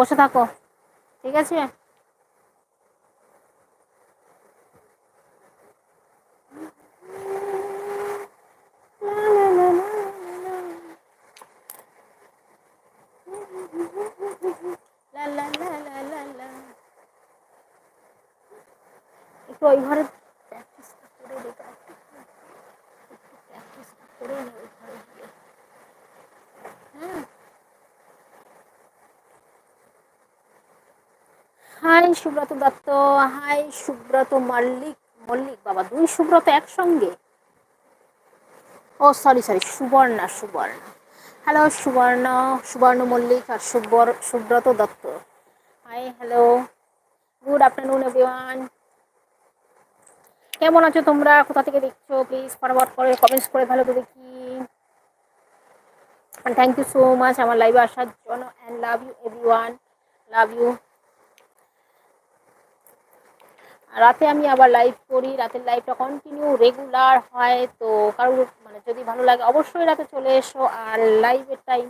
বসে থাকো, ঠিক আছে? একটু ওই ঘরে প্র্যাকটিসটা করে দেখা, একটু প্র্যাকটিসটা করে নে ওই ঘরে গিয়ে। হ্যাঁ। হাই সুব্রত দত্ত। হাই সুব্রত মল্লিক। মল্লিক বাবা, দুই সুব্রত একসঙ্গে? Oh sorry sorry, Suborna, Suborna. Hello Suborna, Suborna Mallick আর Subrata Datta. Hi, hello, good afternoon everyone. কেমন আছো তোমরা? কোথা থেকে দেখছো প্লিজ ফরওয়ার্ড করে কমেন্টস করে ভালো করে দেখি। And thank you so much আমার লাইভে আসার জন্য, and love you everyone, love you. রাতে আমি আবার লাইভ করি, রাতের লাইভটা কন্টিনিউ রেগুলার হয়, তো কারোর মানে যদি ভালো লাগে অবশ্যই রাতে চলে এসো। আর লাইভের টাইম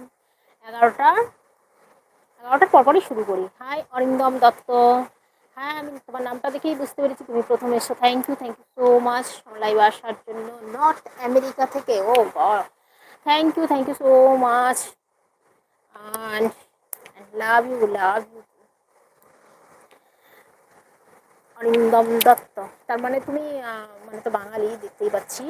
11টার পরপরই শুরু করি। হাই অরিন্দম দত্ত। হ্যাঁ, আমি তোমার নামটা দেখেই বুঝতে পেরেছি তুমি প্রথমে এসো। থ্যাংক ইউ সো মাচ আমার লাইভে আসার জন্য, নর্থ আমেরিকা থেকে। Oh God, thank you so much, and love you Arindam Datta. তার মানে তুমি মানে তো বাঙালি দেখতেই পাচ্ছি।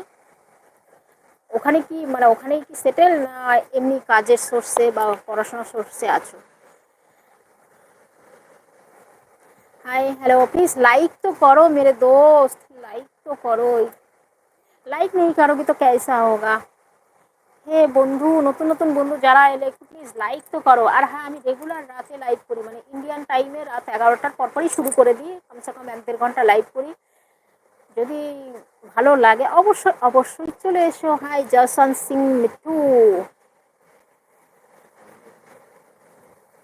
ওখানে কি মানে ওখানেই কি সেটেল, না এমনি কাজের সোর্সে বা পড়াশোনার সোর্সে আছো? हाय हेलो, प्लीज लाइक तो करो मेरे दोस्त, लाइक तो करो। लाइक नहीं करोगे तो कैसा होगा? হে বন্ধু, নতুন নতুন বন্ধু যারা এলে একটু প্লিজ লাইক তো করো। আর হ্যাঁ, আমি রেগুলার রাতে লাইভ করি, মানে ইন্ডিয়ান টাইমে রাত 11টার পরপরই শুরু করে দিই, কমসে কম 1-1.5 ঘন্টা লাইভ করি। যদি ভালো লাগে অবশ্যই অবশ্যই চলে এসো। হাই জসন সিং মিঠু।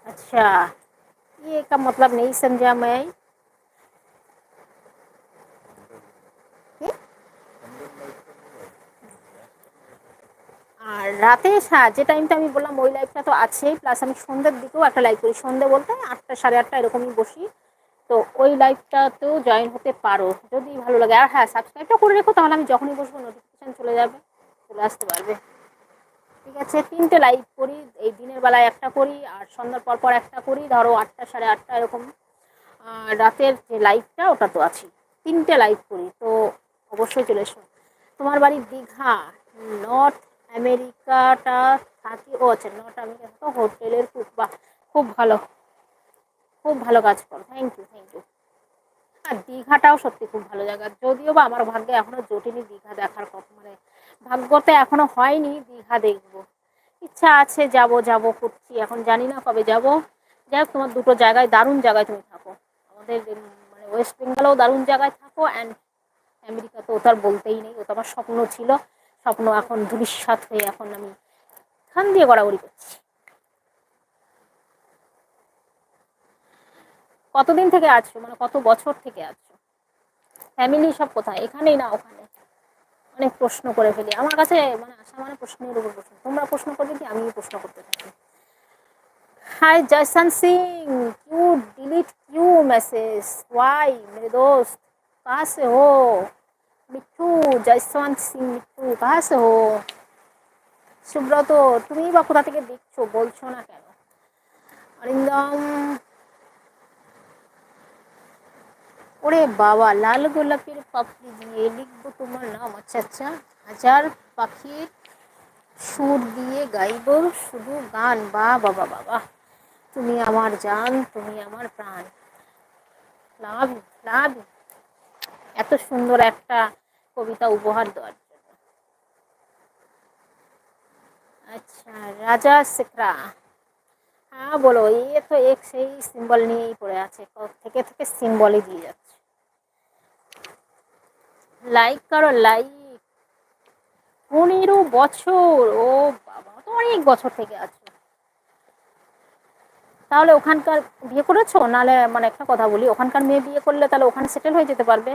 अच्छा, ये का मतलब नहीं समझा मैं। আর রাতে যে টাইমটা আমি বললাম ওই লাইভটা তো আছেই, প্লাস আমি সন্ধ্যের দিকেও একটা লাইভ করি। সন্ধ্যে বলতে 8টা 8:30 এরকমই বসি। তো ওই লাইভটাতেও জয়েন হতে পারো যদি ভালো লাগে। আর হ্যাঁ, সাবস্ক্রাইবটা করে রেখো, তাহলে আমি যখনই বসবো নোটিফিকেশান চলে যাবে, চলে আসতে পারবে। ঠিক আছে, 3টে লাইভ করি, এই দিনের বেলায় একটা করি আর সন্ধ্যার পর একটা করি, ধরো 8টা 8:30 এরকম। আর রাতের যে লাইভটা ওটা তো আছেই, 3টে লাইভ করি, তো অবশ্যই চলে এসো। তোমার বাড়ি দীঘা, নর্থ আমেরিকাটা থাকি? ও আচ্ছা, নর্থ আমেরিকা তো হোটেলের কুক, বা খুব ভালো, খুব ভালো কাজ করো। Thank you. আর দীঘাটাও সত্যি খুব ভালো জায়গা, যদিও বা আমার ভাগ্যে এখনো জোটেনি দীঘা দেখার, কখন মানে ভাগ্যতে এখনো হয়নি দীঘা দেখবো। ইচ্ছা আছে, যাব করছি, এখন জানি না কবে যাব। যাই হোক, তোমার দুটো জায়গায় দারুণ জায়গায় তুমি থাকো। আমাদের মানে ওয়েস্ট বেঙ্গলেও দারুণ জায়গায় থাকো, অ্যান্ড আমেরিকা তো ওটার বলতেই নেই, ও তো আমার স্বপ্ন ছিল। স্বপ্ন এখন ভবিষ্যৎ হয়ে এখন আমি খান দিয়ে গড়াগড়ি করছি। কতদিন থেকে আছো, মানে কত বছর থেকে আছো? ফ্যামিলি সব কোথায়, এখানেই না ওখানে? অনেক প্রশ্ন করে ফেলি, আমার কাছে মানে আসা মানে প্রশ্নের উপর প্রশ্ন। তোমরা প্রশ্ন করবে কি, আমিও প্রশ্ন করতে থাকি। हाय जयसन सिंह, क्यों डिलीट क्यों मैसेज, वाई मेरे दोस्त, कहाँ से हो? मिट्टू, जयसवंत सिंह मिट्टू, कहाँ से हो? সুব্রত, তুমি বা কোথা থেকে দেখছো, বলছো না কেন? অরিন্দম, ওরে বাবা, লাল গোলাপের পাপড়ি দিয়ে লিখবো তোমার নাম? আচ্ছা আচ্ছা, হাজার পাখির সুর দিয়ে গাইব শুধু গান। বা বাবা বাবা, তুমি আমার জান, তুমি আমার প্রাণ। লাভ, লাভ, এত সুন্দর একটা কবিতা উপহার দেওয়ার জন্য। আচ্ছা, রাজা সিকরা, হ্যাঁ বলো। এ তো এক সেই সিম্বল নিয়েই পড়ে আছে, থেকে থেকে সিম্বলই দিয়ে যাচ্ছে। লাইক করো, লাইক। 15 বছর? ও বাবা, তো অনেক বছর থেকে আছো। তাহলে ওখানকার বিয়ে করেছো? নাহলে মানে একটা কথা বলি, ওখানকার মেয়ে বিয়ে করলে তাহলে ওখানে সেটেল হয়ে যেতে পারবে।